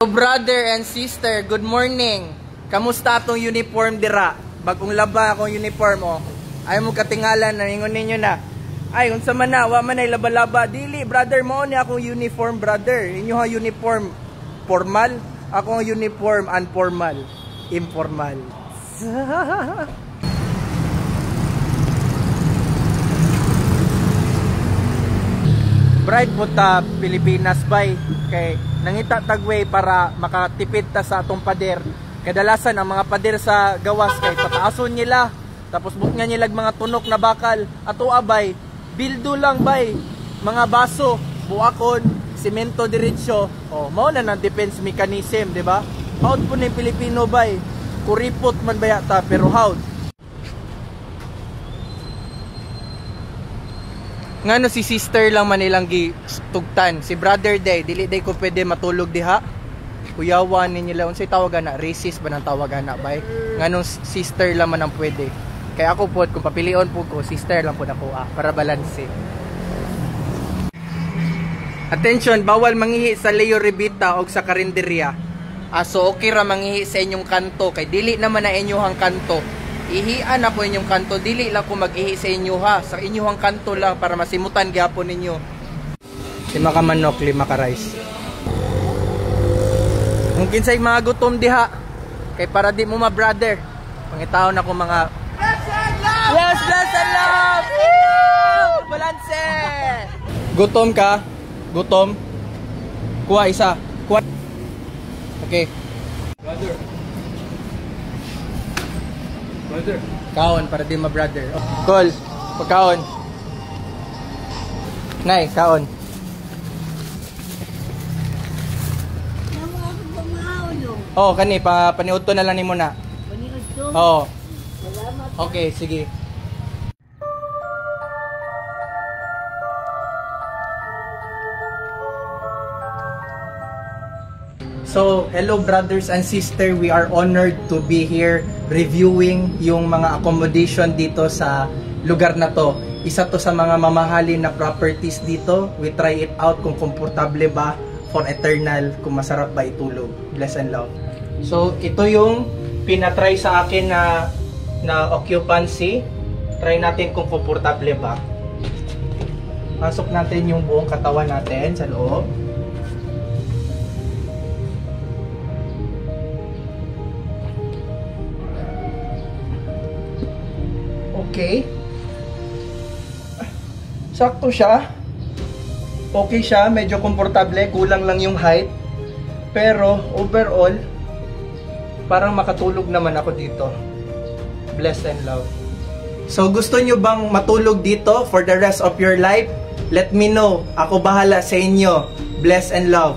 Brother and sister, good morning. Kamusta atong uniform dira? Bagong laba akong uniform oh. Ay mo katingalan naningon ninyo na. Ay unsa man na, wa man ay laba-laba. Dili brother mo ni akong uniform brother. Inyo ha uniform formal, akong uniform unformal, informal. Bright po ta Pilipinas bay kay nangita tagway para makatipid ta sa atong pader. Kadalasan ang mga pader sa gawas kay pataason nila tapos butngan nila mga tunok na bakal. Ato abay bildo lang bay, mga baso, buakon, semento diretsyo. Oh, mao na nang defense mechanism, di ba? Howd po ni Pilipino bay. Kuripot man bayata pero howd. Ngano si sister lang man nilang gitugtan. Si brother day, dili day ko pwede matulog diha. Kuyawan ninyo lang. Unsay tawagan na? Racist ba ng tawagan na bay? Nganong sister lang man ang pwede. Kaya ako po, kung papilion po ko, sister lang po na ko para balanse. Attention, bawal mangihi sa Leo Revita o sa karinderya. So okay ra mangihi sa inyong kanto. Kay dili naman na inyong kanto. Ihian na po inyong kanto, dili lang ko mag-ihi sa inyo ha, sa inyong kanto lang para masimutan gyapon ninyo. 5 ka manok, 5 ka rice. Mungkin sa mga gutom diha, kay para di mo ma-brother. Pangitaon ako mga yes, bless and love! Balanse! Gutom ka? Gutom? Kuha isa. Kuha. Okay. Brother. Kaon para di ma-brother. Call. Pagkaon. Nay, kaon. Oh, kani paniudto na lang nimo na. Paniudto? Oh. Okay, sige. So, hello brothers and sisters, we are honored to be here reviewing yung mga accommodation dito sa lugar na to. Isa to sa mga mamahalin na properties dito. We try it out kung komportable ba for eternal, kung masarap ba itulog. Bless and love. So, ito yung pinatry sa akin na occupancy. Try natin kung komportable ba. Pasok natin yung buong katawan natin sa loob. Okay. Sakto siya. Okay siya, medyo komportable, kulang lang yung height. Pero overall, parang makatulog naman ako dito. Bless and love. So gusto nyo bang matulog dito for the rest of your life? Let me know. Ako bahala sa inyo. Bless and love.